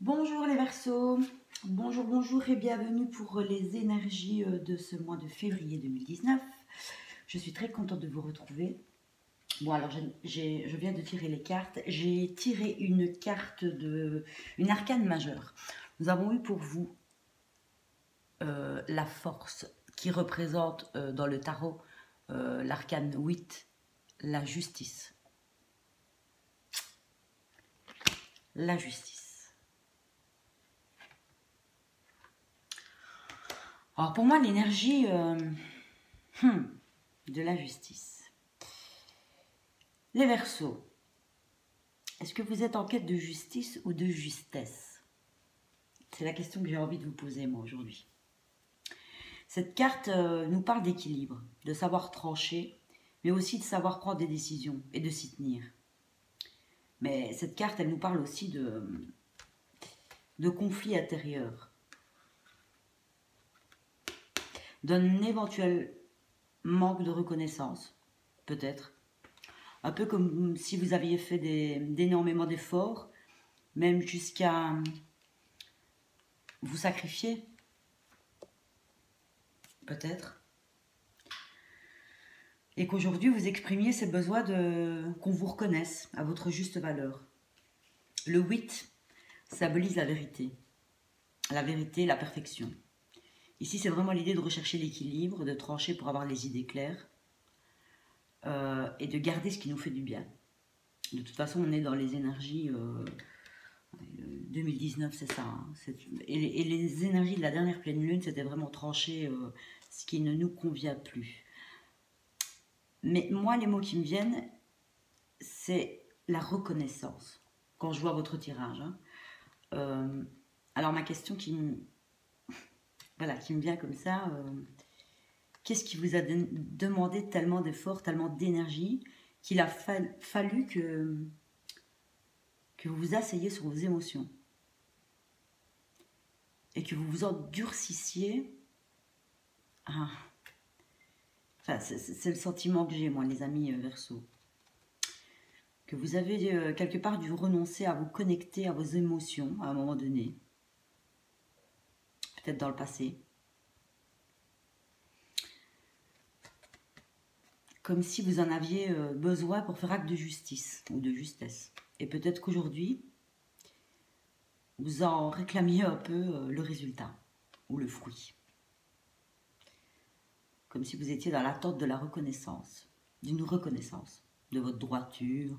Bonjour les Verseaux, bonjour et bienvenue pour les énergies de ce mois de février 2019. Je suis très contente de vous retrouver. Bon alors je viens de tirer les cartes. J'ai tiré une carte une arcane majeure. Nous avons eu pour vous la force qui représente dans le tarot l'arcane 8, la justice. La justice. Alors pour moi l'énergie de la justice. Les Verseaux, est-ce que vous êtes en quête de justice ou de justesse? C'est la question que j'ai envie de vous poser moi aujourd'hui. Cette carte nous parle d'équilibre, de savoir trancher, mais aussi de savoir prendre des décisions et de s'y tenir. Mais cette carte, elle nous parle aussi de conflits intérieurs, d'un éventuel manque de reconnaissance, peut-être. Un peu comme si vous aviez fait d'énormément d'efforts, même jusqu'à vous sacrifier, peut-être. Et qu'aujourd'hui vous exprimiez ces besoins qu'on vous reconnaisse à votre juste valeur. Le 8 symbolise la vérité, la perfection. Ici, c'est vraiment l'idée de rechercher l'équilibre, de trancher pour avoir les idées claires et de garder ce qui nous fait du bien. De toute façon, on est dans les énergies 2019, c'est ça. Hein. Et les énergies de la dernière pleine lune, c'était vraiment trancher ce qui ne nous convient plus. Mais moi, les mots qui me viennent, c'est la reconnaissance. Quand je vois votre tirage. Hein. Alors ma question qui me vient comme ça, qu'est-ce qui vous a demandé tellement d'efforts, tellement d'énergie, qu'il a fallu que vous vous asseyez sur vos émotions et que vous vous endurcissiez. Ah. Enfin, c'est le sentiment que j'ai, moi, les amis Verseaux. Que vous avez quelque part dû renoncer à vous connecter à vos émotions à un moment donné. Peut-être dans le passé. Comme si vous en aviez besoin pour faire acte de justice ou de justesse. Et peut-être qu'aujourd'hui, vous en réclamiez un peu le résultat ou le fruit. Comme si vous étiez dans l'attente de la reconnaissance, d'une reconnaissance de votre droiture,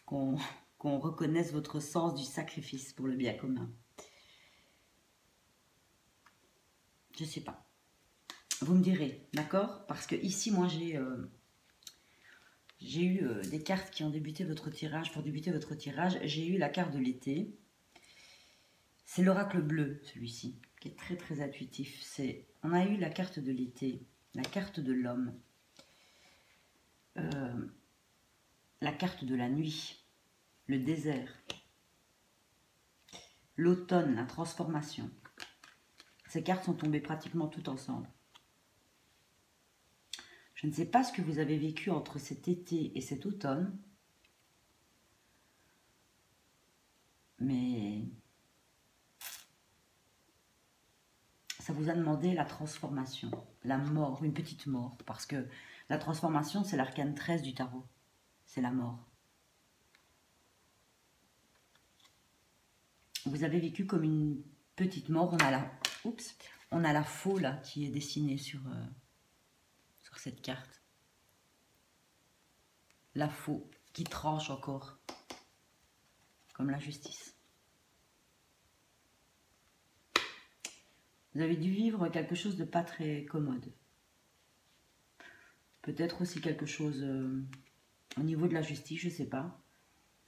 qu'on reconnaisse votre sens du sacrifice pour le bien commun. Je sais pas. Vous me direz, d'accord? Parce que ici, moi, j'ai eu des cartes qui ont débuté votre tirage. Pour débuter votre tirage, j'ai eu la carte de l'été. C'est l'oracle bleu, celui-ci, qui est très très intuitif. On a eu la carte de l'été, la carte de l'homme, la carte de la nuit, le désert, l'automne, la transformation. Ces cartes sont tombées pratiquement toutes ensemble. Je ne sais pas ce que vous avez vécu entre cet été et cet automne, mais ça vous a demandé la transformation, la mort, une petite mort, parce que la transformation, c'est l'arcane 13 du tarot, c'est la mort. Vous avez vécu comme une petite mort. On a la faux là qui est dessinée sur cette carte. La faux qui tranche encore, comme la justice. Vous avez dû vivre quelque chose de pas très commode. Peut-être aussi quelque chose au niveau de la justice, je ne sais pas.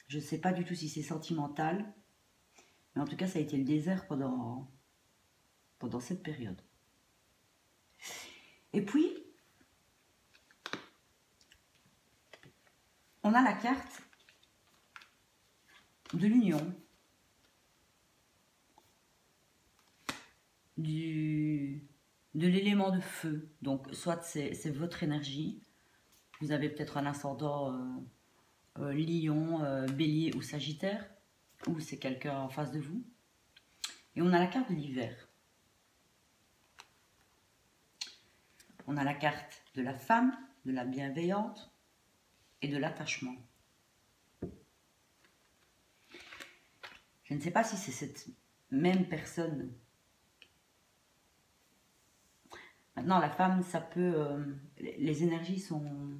Je ne sais pas du tout si c'est sentimental. Mais en tout cas, ça a été le désert pendant cette période. Et puis, on a la carte de l'union, de l'élément de feu. Donc, soit c'est votre énergie. Vous avez peut-être un ascendant lion, bélier ou sagittaire. ou c'est quelqu'un en face de vous. Et on a la carte de l'hiver. On a la carte de la femme, de la bienveillante et de l'attachement. Je ne sais pas si c'est cette même personne. Maintenant, la femme, ça peut... les énergies sont...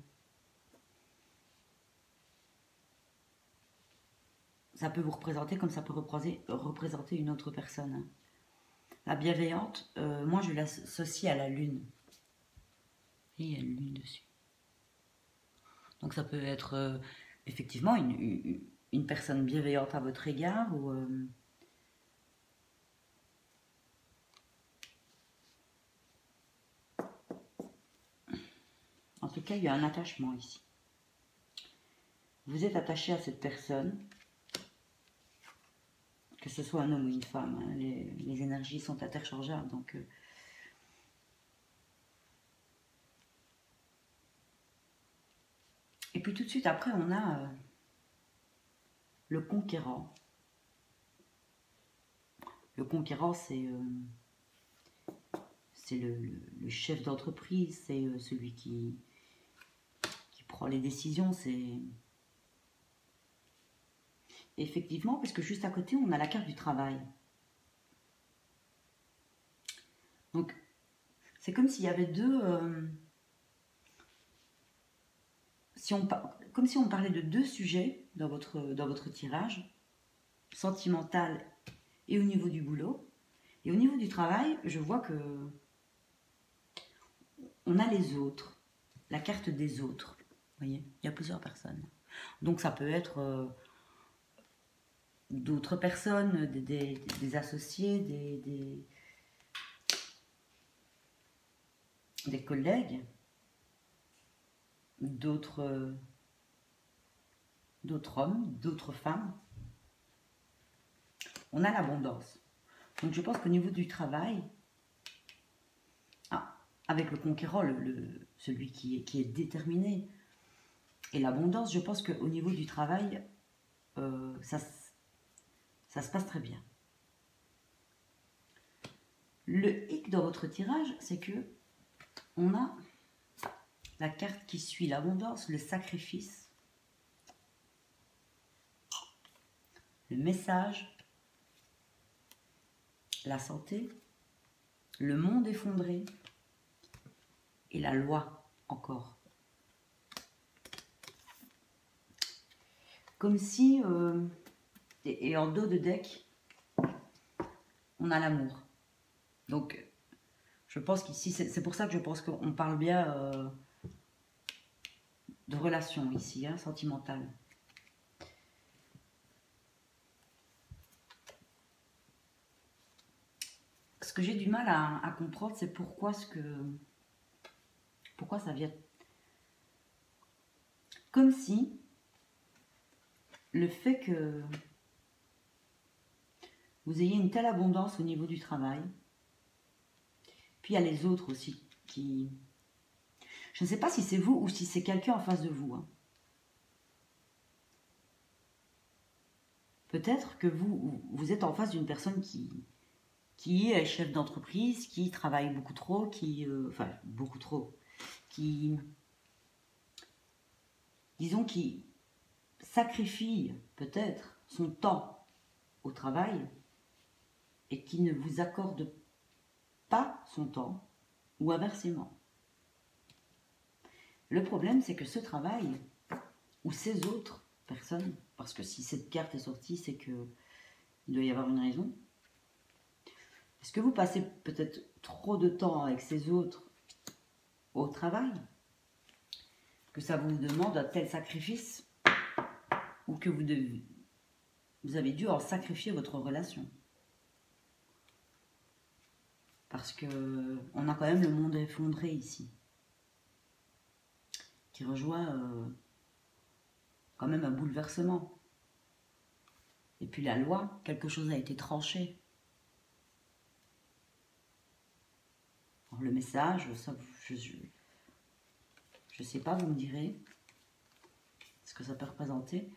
Ça peut vous représenter comme ça peut représenter une autre personne. La bienveillante, moi je l'associe à la lune. Et il y a une lune dessus. Donc ça peut être effectivement une personne bienveillante à votre égard ou... En tout cas, il y a un attachement ici. Vous êtes attaché à cette personne, que ce soit un homme ou une femme. Hein, les énergies sont interchangeables, donc... Et puis tout de suite après, on a le conquérant. Le conquérant, c'est le chef d'entreprise, c'est celui qui prend les décisions. C'est effectivement, parce que juste à côté, on a la carte du travail. Donc, c'est comme s'il y avait deux... comme si on parlait de deux sujets dans votre tirage, sentimental et au niveau du boulot. Et au niveau du travail, je vois que on a les autres, la carte des autres. Vous voyez, il y a plusieurs personnes. Donc ça peut être d'autres personnes, des associés, des collègues, d'autres hommes, d'autres femmes. On a l'abondance. Donc je pense qu'au niveau du travail, avec le conquérant, celui qui est déterminé, et l'abondance, je pense qu'au niveau du travail, ça se passe très bien. Le hic dans votre tirage, c'est que on a la carte qui suit l'abondance, le sacrifice, le message, la santé, le monde effondré et la loi encore. Comme si, et en dos de deck, on a l'amour. Donc, je pense qu'ici, c'est pour ça que je pense qu'on parle bien de relation ici, hein, sentimentale. Ce que j'ai du mal à comprendre, c'est pourquoi ça vient. Comme si le fait que vous ayez une telle abondance au niveau du travail, puis il y a les autres aussi qui... Je ne sais pas si c'est vous ou si c'est quelqu'un en face de vous. Hein. Peut-être que vous êtes en face d'une personne qui est chef d'entreprise, qui travaille beaucoup trop, enfin, beaucoup trop, disons, qui sacrifie peut-être son temps au travail et qui ne vous accorde pas son temps, ou inversement. Le problème, c'est que ce travail, ou ces autres personnes, parce que si cette carte est sortie, c'est qu'il doit y avoir une raison. Est-ce que vous passez peut-être trop de temps avec ces autres au travail, que ça vous demande un tel sacrifice, ou que vous avez dû en sacrifier votre relation? Parce que on a quand même le monde effondré ici, qui rejoint quand même un bouleversement. Et puis la loi, quelque chose a été tranché. Alors le message, ça, je sais pas, vous me direz ce que ça peut représenter.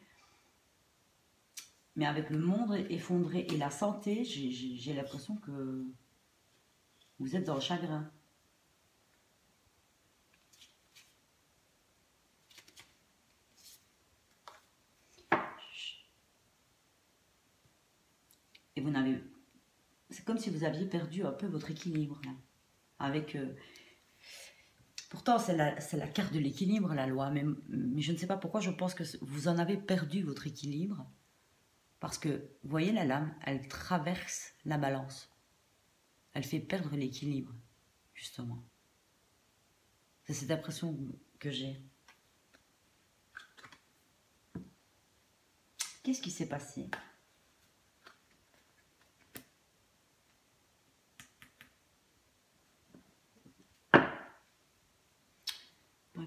Mais avec le monde effondré et la santé, j'ai l'impression que vous êtes dans le chagrin. Et vous n'avez... C'est comme si vous aviez perdu un peu votre équilibre, là. Avec... pourtant, c'est la carte de l'équilibre, la loi. Mais je ne sais pas pourquoi je pense que vous en avez perdu votre équilibre. Parce que, vous voyez, la lame, elle traverse la balance. Elle fait perdre l'équilibre, justement. C'est cette impression que j'ai. Qu'est-ce qui s'est passé?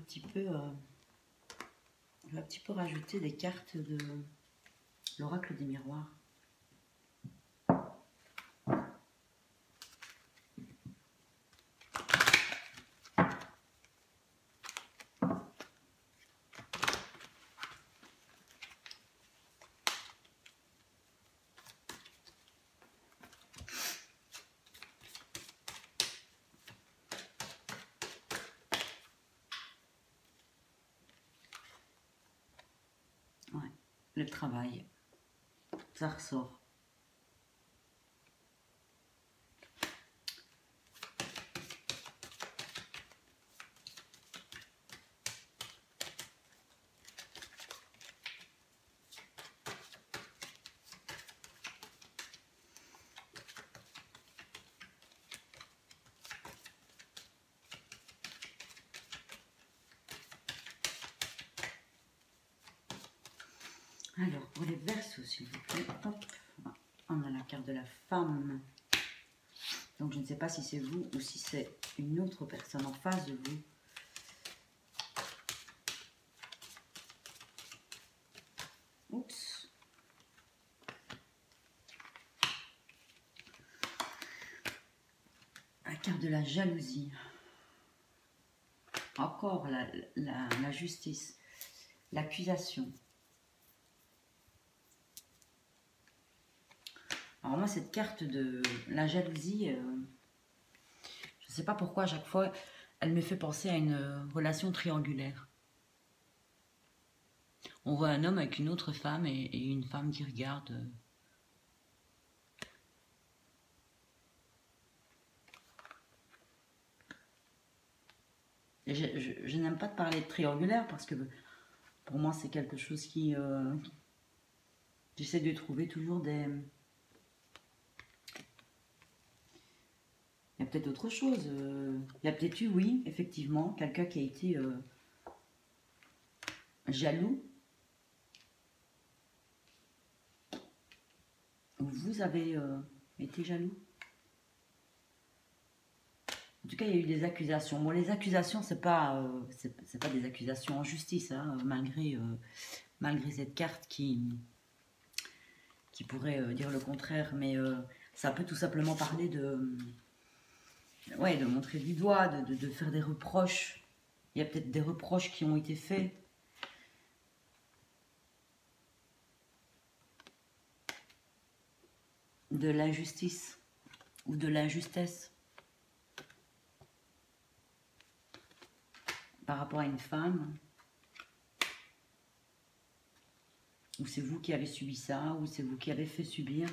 Je vais un petit peu rajouter des cartes de l'oracle des miroirs. Ouais, le travail, ça ressort. Alors, pour les Verseaux, s'il vous plaît, hop, on a la carte de la femme. Donc, je ne sais pas si c'est vous ou si c'est une autre personne en face de vous. Oups. La carte de la jalousie. Encore la justice. L'accusation. Alors moi, cette carte de la jalousie, je ne sais pas pourquoi à chaque fois, elle me fait penser à une relation triangulaire. On voit un homme avec une autre femme et une femme qui regarde. Je n'aime pas te parler de triangulaire parce que pour moi, c'est quelque chose qui... j'essaie de trouver toujours des... Il y a peut-être autre chose. Il y a peut-être eu, oui, effectivement, quelqu'un qui a été jaloux. Vous avez été jaloux. En tout cas, il y a eu des accusations. Bon, les accusations, c'est pas des accusations en justice, hein, malgré cette carte qui pourrait dire le contraire, mais ça peut tout simplement parler ouais, de montrer du doigt, de faire des reproches. Il y a peut-être des reproches qui ont été faits. De l'injustice ou de l'injustesse par rapport à une femme. Ou c'est vous qui avez subi ça, ou c'est vous qui avez fait subir.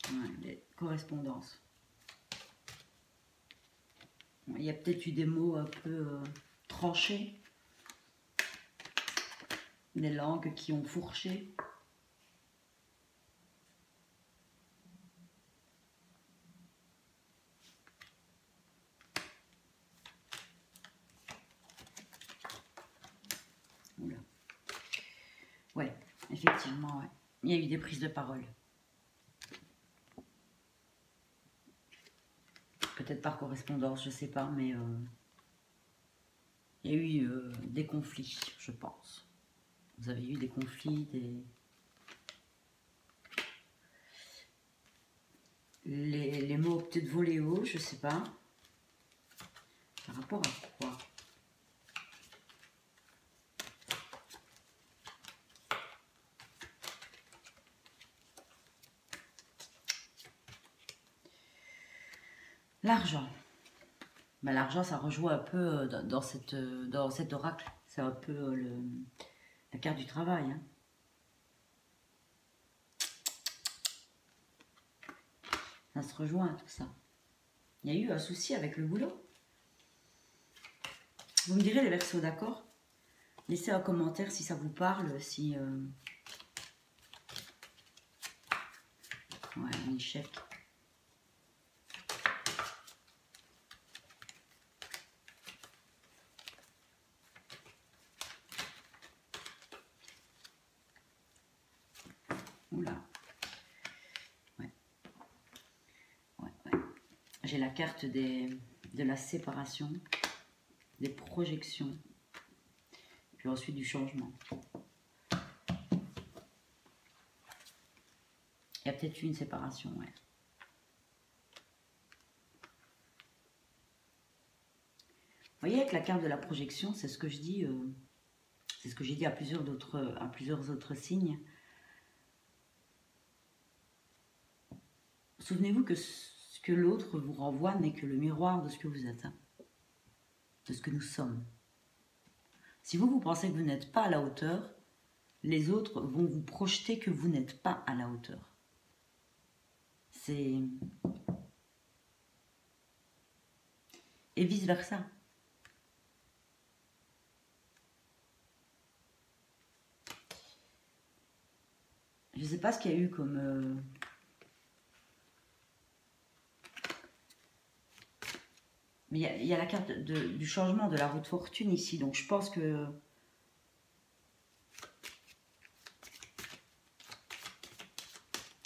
Ouais, les correspondances. Il y a peut-être eu des mots un peu tranchés, des langues qui ont fourché. Oula. Ouais, effectivement, ouais. Il y a eu des prises de parole. Peut-être par correspondance, je sais pas, mais il y a eu des conflits, je pense. Vous avez eu des conflits, peut-être vos Léo, je sais pas. Par rapport à quoi? L'argent. Ben, l'argent, ça rejoint un peu dans cet oracle. C'est un peu la carte du travail. Hein. Ça se rejoint tout ça. Il y a eu un souci avec le boulot. Vous me direz les Verseaux, d'accord? Laissez un commentaire si ça vous parle, si... Ouais, un échec. Oula. Ouais. Ouais, ouais. J'ai la carte de la séparation, des projections, puis ensuite du changement. Il y a peut-être eu une séparation, ouais. Vous voyez, avec la carte de la projection, c'est ce que je dis, c'est ce que j'ai dit à plusieurs autres signes. Souvenez-vous que ce que l'autre vous renvoie n'est que le miroir de ce que vous êtes, hein, de ce que nous sommes. Si vous pensez que vous n'êtes pas à la hauteur, les autres vont vous projeter que vous n'êtes pas à la hauteur. C'est... Et vice-versa. Je ne sais pas ce qu'il y a eu comme... Mais il y a la carte du changement de la roue de fortune ici. Donc je pense que...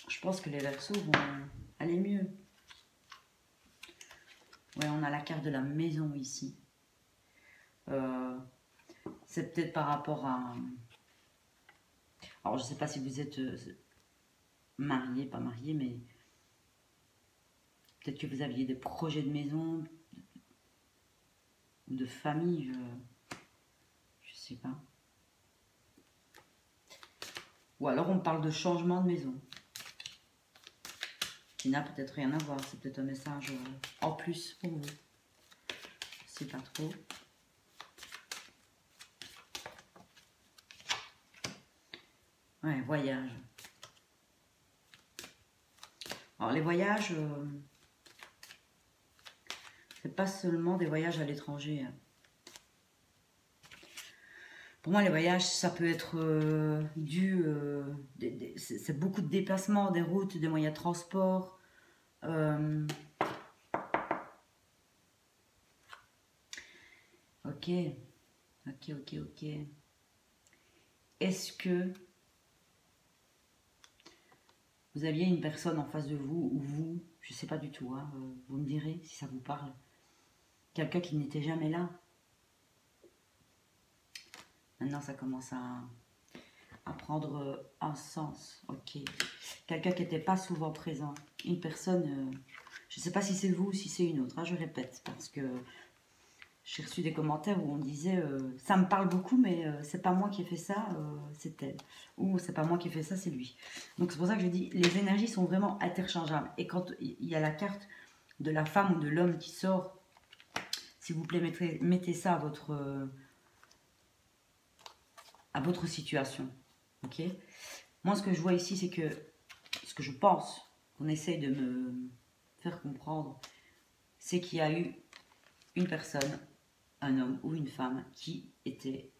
Je pense que les Verseaux vont aller mieux. Ouais, on a la carte de la maison ici. C'est peut-être par rapport à... Alors je ne sais pas si vous êtes marié, pas marié, mais... Peut-être que vous aviez des projets de maison, de famille, je sais pas. Ou alors on parle de changement de maison. Qui n'a peut-être rien à voir, c'est peut-être un message en plus pour vous. Je sais pas trop. Ouais, voyage. Alors les voyages, c'est pas seulement des voyages à l'étranger. Pour moi, les voyages, ça peut être dû... c'est beaucoup de déplacements, des routes, des moyens de transport. Ok. Ok. Est-ce que vous aviez une personne en face de vous, ou vous, je ne sais pas du tout, hein, vous me direz si ça vous parle. Quelqu'un qui n'était jamais là. Maintenant, ça commence à prendre un sens. Ok. Quelqu'un qui n'était pas souvent présent. Une personne, je ne sais pas si c'est vous ou si c'est une autre, hein, je répète, parce que j'ai reçu des commentaires où on disait ça me parle beaucoup, mais c'est pas moi qui ai fait ça, c'est elle. Ou c'est pas moi qui ai fait ça, c'est lui. Donc c'est pour ça que je dis les énergies sont vraiment interchangeables. Et quand il y a la carte de la femme ou de l'homme qui sort, s'il vous plaît, mettez ça à votre situation. Ok. Moi, ce que je vois ici, c'est que ce que je pense qu'on essaye de me faire comprendre, c'est qu'il y a eu une personne, un homme ou une femme qui était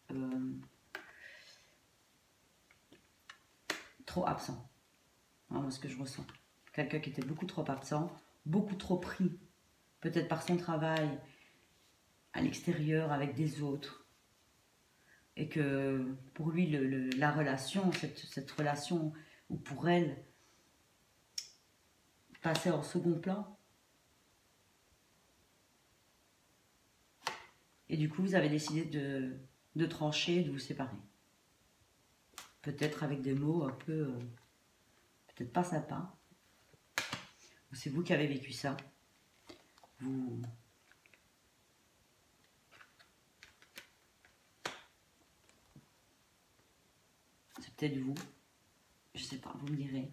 trop absent. Voilà, moi, ce que je ressens. Quelqu'un qui était beaucoup trop absent, beaucoup trop pris, peut-être par son travail, à l'extérieur, avec des autres. Et que pour lui, la relation, cette relation, ou pour elle, passait en second plan. Et du coup, vous avez décidé de trancher, de vous séparer. Peut-être avec des mots un peu, peut-être pas sympas. Ou c'est vous qui avez vécu ça. C'est peut-être vous. Je sais pas, vous me direz.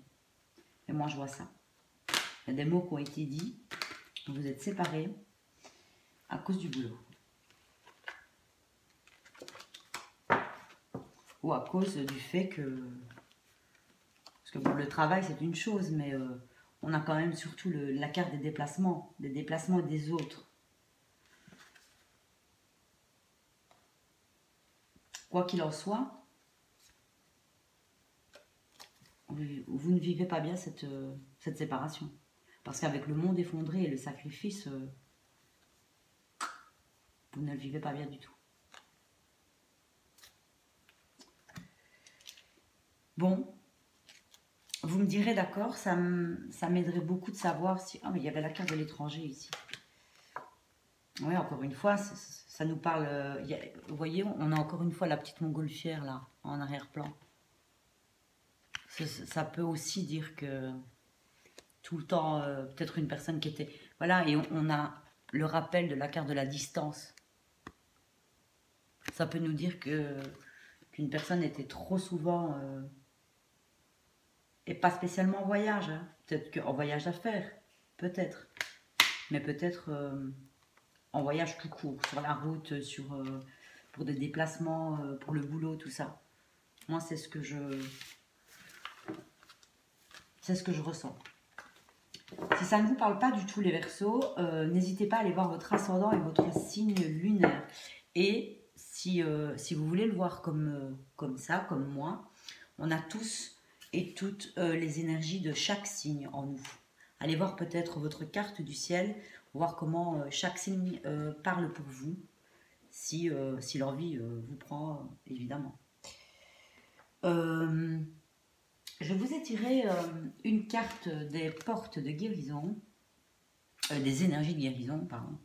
Et moi, je vois ça. Il y a des mots qui ont été dits. Vous êtes séparés à cause du boulot. Ou à cause du fait que... Parce que bon, le travail, c'est une chose, mais on a quand même surtout la carte des déplacements des autres. Quoi qu'il en soit, vous ne vivez pas bien cette séparation. Parce qu'avec le monde effondré et le sacrifice, vous ne le vivez pas bien du tout. Bon, vous me direz d'accord, ça m'aiderait beaucoup de savoir si... Ah, mais il y avait la carte de l'étranger ici. Oui, encore une fois, ça nous parle... vous voyez, on a encore une fois la petite montgolfière là, en arrière-plan. Ça peut aussi dire que tout le temps, peut-être une personne qui était... Voilà, et on a le rappel de la carte de la distance. Ça peut nous dire qu'une personne était trop souvent... et pas spécialement en voyage. Hein. Peut-être qu'en voyage d'affaires, peut-être. Mais peut-être en voyage tout court, sur la route, pour des déplacements, pour le boulot, tout ça. Moi, c'est ce que je ressens. Si ça ne vous parle pas du tout les Verseaux, n'hésitez pas à aller voir votre ascendant et votre signe lunaire. Et si vous voulez le voir comme ça, comme moi, on a tous et toutes les énergies de chaque signe en nous. Allez voir peut-être votre carte du ciel, voir comment chaque signe parle pour vous, si l'envie vous prend, évidemment. Je vous ai tiré une carte des portes de guérison, des énergies de guérison, pardon.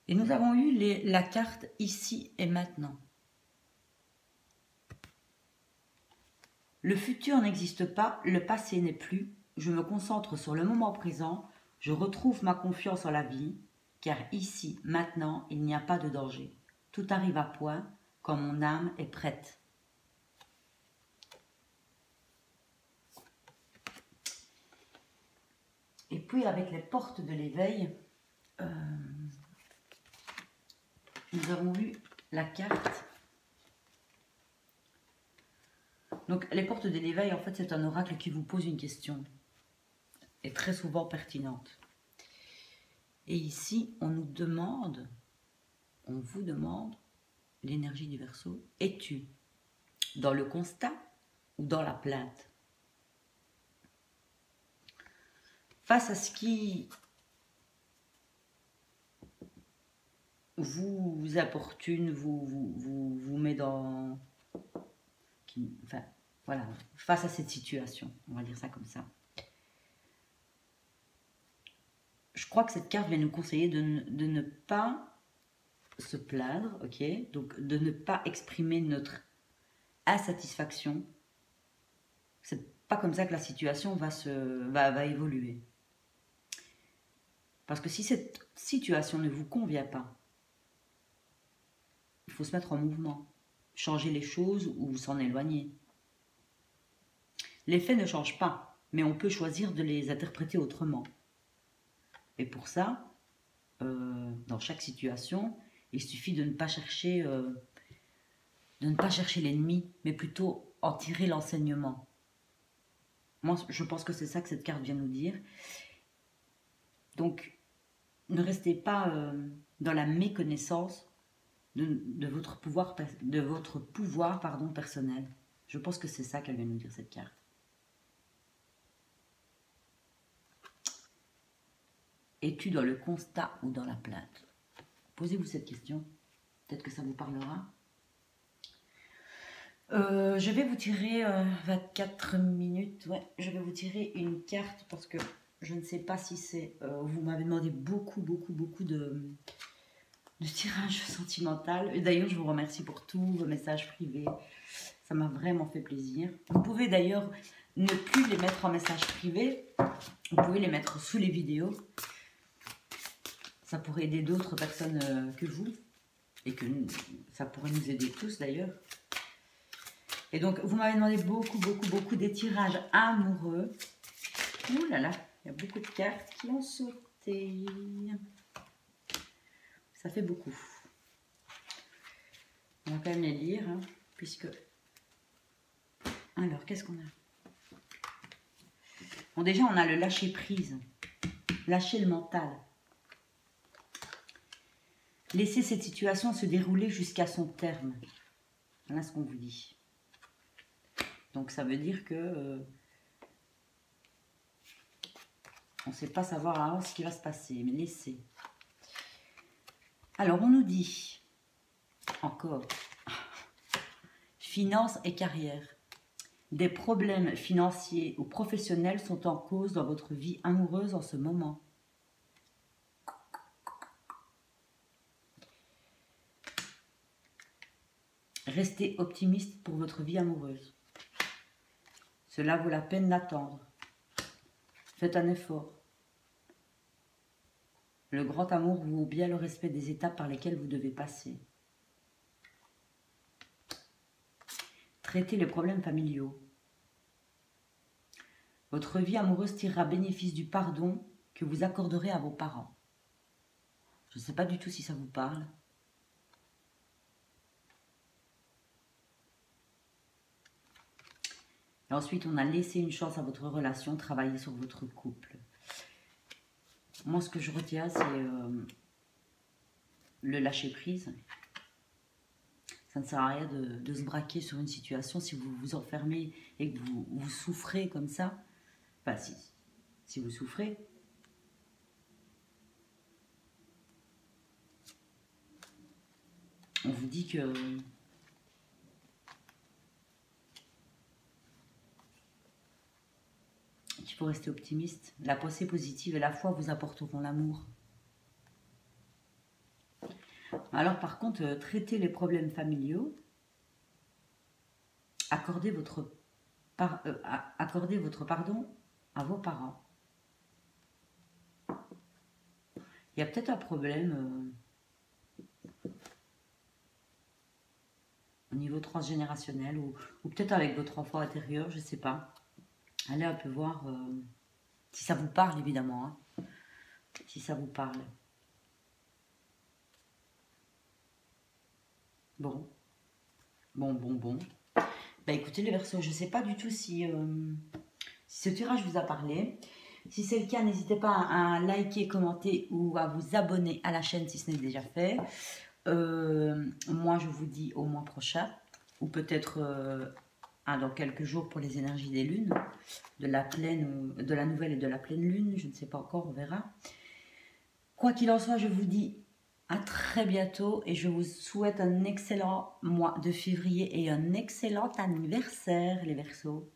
Et nous avons eu la carte ici et maintenant. Le futur n'existe pas, le passé n'est plus. Je me concentre sur le moment présent. Je retrouve ma confiance en la vie, car ici, maintenant, il n'y a pas de danger. Tout arrive à point quand mon âme est prête. Et puis avec les portes de l'éveil, nous avons eu la carte. Donc les portes de l'éveil, en fait, c'est un oracle qui vous pose une question. Et très souvent pertinente. Et ici, on vous demande, l'énergie du Verseau, es-tu dans le constat ou dans la plainte? Face à ce qui vous importune, vous met dans... Enfin, voilà, face à cette situation, on va dire ça comme ça. Je crois que cette carte vient nous conseiller de ne pas se plaindre, ok? Donc, de ne pas exprimer notre insatisfaction. C'est pas comme ça que la situation va évoluer. Parce que si cette situation ne vous convient pas, il faut se mettre en mouvement, changer les choses ou s'en éloigner. Les faits ne changent pas, mais on peut choisir de les interpréter autrement. Et pour ça, dans chaque situation, il suffit de ne pas chercher l'ennemi, mais plutôt en tirer l'enseignement. Moi, je pense que c'est ça que cette carte vient nous dire. Donc, ne restez pas dans la méconnaissance de votre pouvoir personnel. Je pense que c'est ça qu'elle vient nous dire, cette carte. Es-tu dans le constat ou dans la plainte? Posez-vous cette question. Peut-être que ça vous parlera. Je vais vous tirer 24 minutes. Ouais, je vais vous tirer une carte parce que je ne sais pas si c'est... vous m'avez demandé beaucoup de tirage sentimental. Et d'ailleurs, je vous remercie pour tous vos messages privés. Ça m'a vraiment fait plaisir. Vous pouvez d'ailleurs ne plus les mettre en message privé. Vous pouvez les mettre sous les vidéos. ça pourrait aider d'autres personnes que vous. Et que ça pourrait nous aider tous d'ailleurs. Et donc, vous m'avez demandé beaucoup d'étirages amoureux. Ouh là là, il y a beaucoup de cartes qui ont sauté. Ça fait beaucoup. On va quand même les lire, hein, puisque... Alors, qu'est-ce qu'on a? Bon, déjà, on a le lâcher prise. Lâcher le mental. Laissez cette situation se dérouler jusqu'à son terme. Voilà ce qu'on vous dit. Donc ça veut dire que on ne sait pas savoir ce qui va se passer, mais laissez. Alors on nous dit encore finances et carrière. Des problèmes financiers ou professionnels sont en cause dans votre vie amoureuse en ce moment. Restez optimiste pour votre vie amoureuse. Cela vaut la peine d'attendre. Faites un effort. Le grand amour vaut bien le respect des étapes par lesquelles vous devez passer. Traitez les problèmes familiaux. Votre vie amoureuse tirera bénéfice du pardon que vous accorderez à vos parents. Je ne sais pas du tout si ça vous parle. Et ensuite, on a laissé une chance à votre relation, travailler sur votre couple. Moi, ce que je retiens, c'est le lâcher-prise. Ça ne sert à rien de se braquer sur une situation si vous vous enfermez et que vous souffrez comme ça. Enfin, si vous souffrez. On vous dit que... Il faut rester optimiste. La pensée positive et la foi vous apporteront l'amour. Alors par contre, traitez les problèmes familiaux. Accordez votre pardon à vos parents. Il y a peut-être un problème au niveau transgénérationnel ou peut-être avec votre enfant intérieur, je ne sais pas. Allez un peu voir si ça vous parle, évidemment. Hein. Si ça vous parle. Bon. Bah écoutez les Verseaux, je ne sais pas du tout si ce tirage vous a parlé. Si c'est le cas, n'hésitez pas à liker, commenter ou à vous abonner à la chaîne si ce n'est déjà fait. Moi, je vous dis au mois prochain, ou peut-être dans quelques jours pour les énergies des lunes, de la nouvelle et de la pleine lune, je ne sais pas encore, on verra. Quoi qu'il en soit, je vous dis à très bientôt et je vous souhaite un excellent mois de février et un excellent anniversaire, les Verseaux.